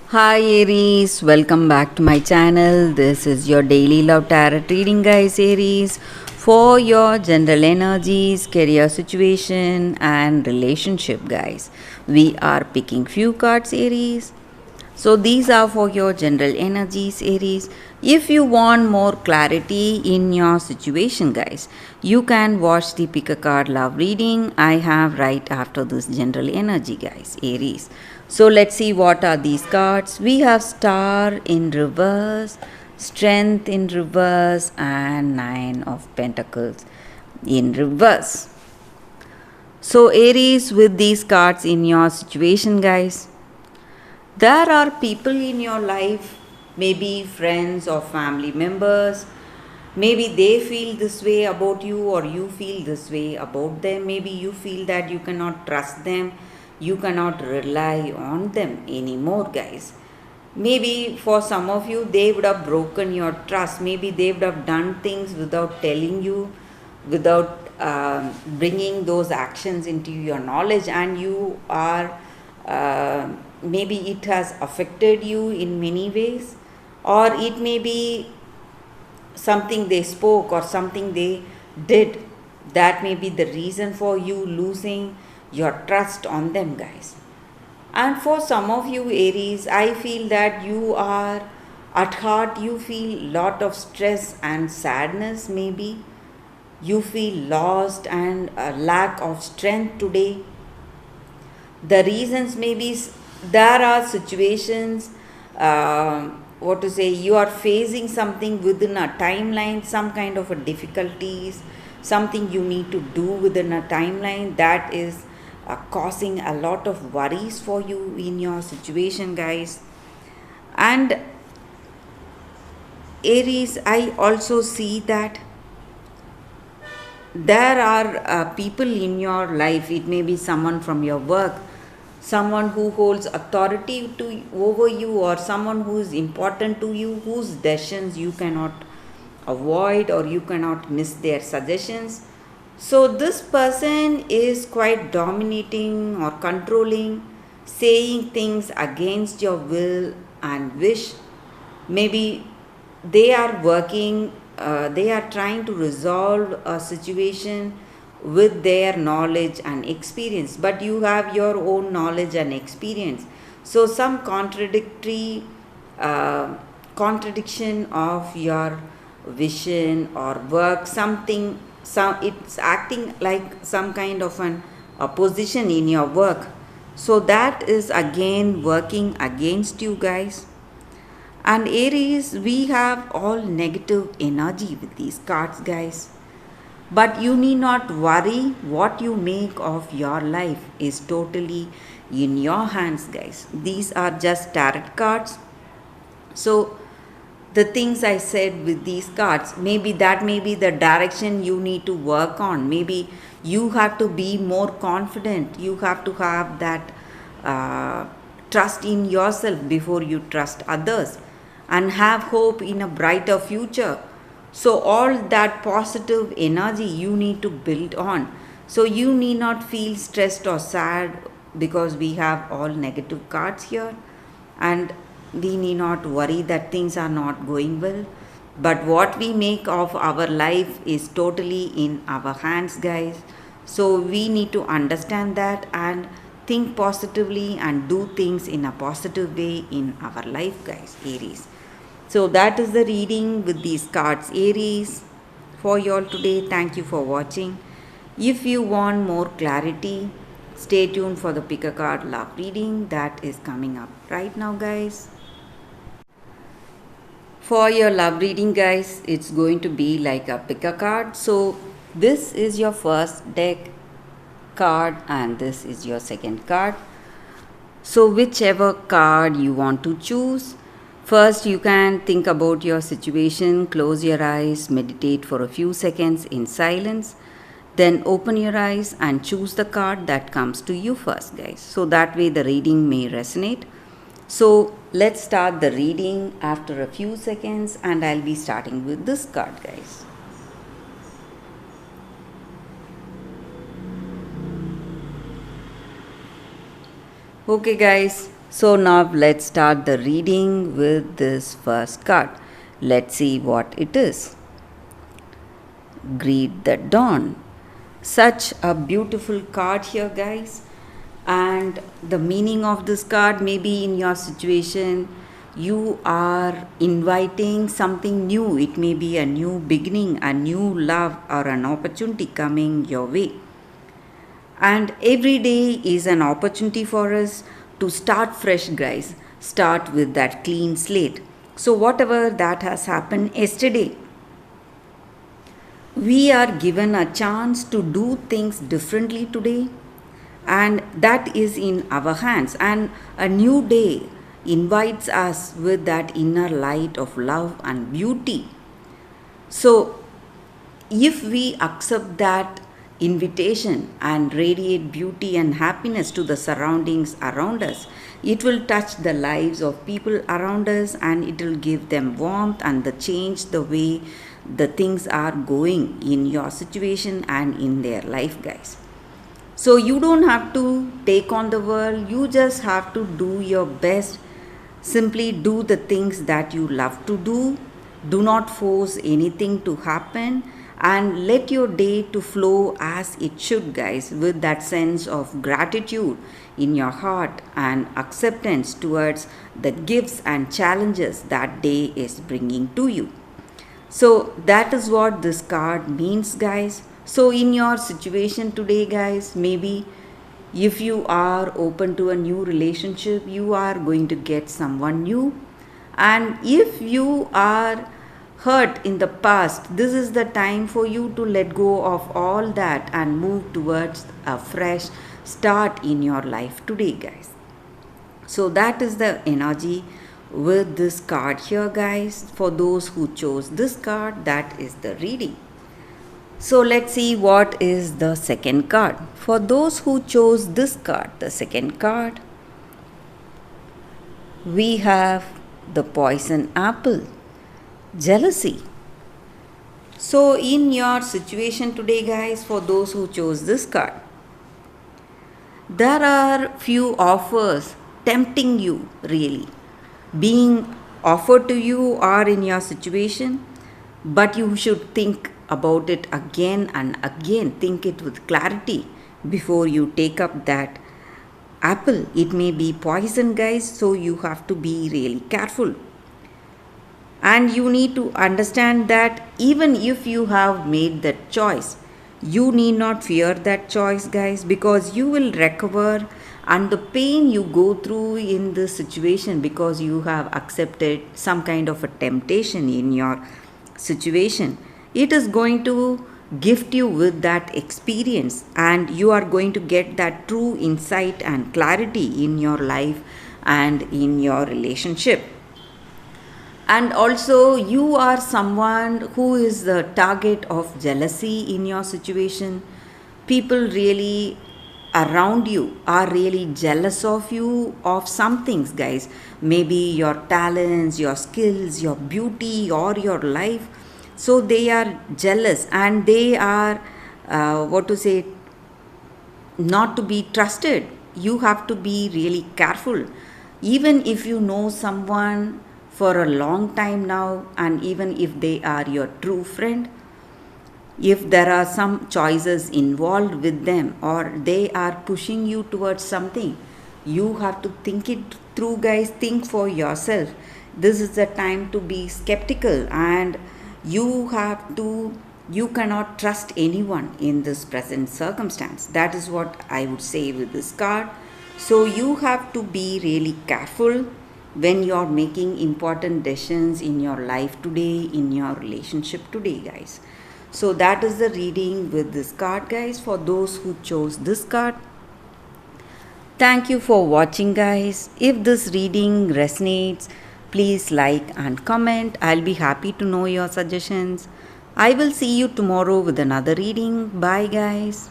Hi Aries, welcome back to my channel. This is your daily love tarot reading, guys. Aries, for your general energies, career situation, and relationship, guys. We are picking few cards, Aries. So these are for your general energies, Aries. If you want more clarity in your situation, guys, you can watch the pick a card love reading I have right after this general energy, guys, Aries. So let's see what are these cards. We have Star in reverse, Strength in reverse, and Nine of Pentacles in reverse. So Aries, with these cards in your situation, guys, there are people in your life, maybe friends or family members. Maybe they feel this way about you, or you feel this way about them. Maybe you feel that you cannot trust them, you cannot rely on them anymore, guys. Maybe for some of you, they would have broken your trust. Maybe they would have done things without telling you, without bringing those actions into your knowledge, and you are maybe it has affected you in many ways, or it may be something they spoke or something they did that may be the reason for you losing your trust on them, guys. And for some of you Aries, I feel that you are at heart, you feel lot of stress and sadness. Maybe you feel lost and a lack of strength today. The reasons maybe there are situations, what to say, you are facing something within a timeline, some kind of a difficulties, something you need to do within a timeline that is causing a lot of worries for you in your situation, guys. And Aries, I also see that there are people in your life. It may be someone from your work, someone who holds authority over you, or someone who is important to you, whose decisions you cannot avoid or you cannot miss their suggestions. So this person is quite dominating or controlling, saying things against your will and wish. Maybe they are working, they are trying to resolve a situation with their knowledge and experience, but you have your own knowledge and experience. So some uh, contradiction of your vision or work, something, some it's acting like some kind of an opposition in your work. So that is again working against you, guys. And Aries, we have all negative energy with these cards, guys. But you need not worry. What you make of your life is totally in your hands, guys. These are just tarot cards. So the things I said with these cards, maybe that may be the direction you need to work on. Maybe you have to be more confident. You have to have that trust in yourself before you trust others, and have hope in a brighter future. So all that positive energy you need to build on. So you need not feel stressed or sad, because we have all negative cards here, and we need not worry that things are not going well. But what we make of our life is totally in our hands, guys. So we need to understand that and think positively and do things in a positive way in our life, guys, Aries. So that is the reading with these cards, Aries, for you all today. Thank you for watching. If you want more clarity, stay tuned for the pick a card love reading that is coming up right now, guys. For your love reading, guys, it's going to be like a pick a card. So this is your first deck card and this is your second card. So whichever card you want to choose, first you can think about your situation, close your eyes, meditate for a few seconds in silence, then open your eyes and choose the card that comes to you first, guys. So that way the reading may resonate. So let's start the reading after a few seconds, and I'll be starting with this card, guys. Okay, guys. So now let's start the reading with this first card. Let's see what it is. Greet the dawn. Such a beautiful card here, guys. And the meaning of this card, maybe in your situation, you are inviting something new. It may be a new beginning, a new love, or an opportunity coming your way. And every day is an opportunity for us to start fresh, guys. Start with that clean slate. So, whatever that has happened yesterday, we are given a chance to do things differently today, and that is in our hands. And a new day invites us with that inner light of love and beauty. So, if we accept that invitation and radiate beauty and happiness to the surroundings around us, it will touch the lives of people around us, and it will give them warmth and the change the way the things are going in your situation and in their life, guys. So you don't have to take on the world, you just have to do your best. Simply do the things that you love to do. Do not force anything to happen, and let your day to flow as it should, guys, with that sense of gratitude in your heart and acceptance towards the gifts and challenges that day is bringing to you. So that is what this card means, guys. So in your situation today, guys, maybe if you are open to a new relationship, you are going to get someone new. And if you are hurt in the past, this is the time for you to let go of all that and move towards a fresh start in your life today, guys. So that is the energy with this card here, guys. For those who chose this card, that is the reading. So let's see what is the second card. For those who chose this card, the second card, we have the poison apple, jealousy. So in your situation today, guys, for those who chose this card, there are few offers tempting you, really being offered to you or in your situation, but you should think about it again and again. Think it with clarity before you take up that apple. It may be poison, guys, so you have to be really careful. And you need to understand that even if you have made that choice, you need not fear that choice, guys, because you will recover. And the pain you go through in this situation because you have accepted some kind of a temptation in your situation, it is going to gift you with that experience, and you are going to get that true insight and clarity in your life and in your relationship. And also, you are someone who is the target of jealousy in your situation. People really around you are really jealous of you of some things, guys. Maybe your talents, your skills, your beauty, or your life. So they are jealous, and they are not to be trusted. You have to be really careful. Even if you know someone for a long time now, and even if they are your true friend, if there are some choices involved with them or they are pushing you towards something, you have to think it through, guys. Think for yourself. This is the time to be skeptical, and you cannot trust anyone in this present circumstance. That is what I would say with this card. So you have to be really careful when you're making important decisions in your life today, in your relationship today, guys. So that is the reading with this card, guys, for those who chose this card. Thank you for watching, guys. If this reading resonates, please like and comment. I'll be happy to know your suggestions. I will see you tomorrow with another reading. Bye, guys.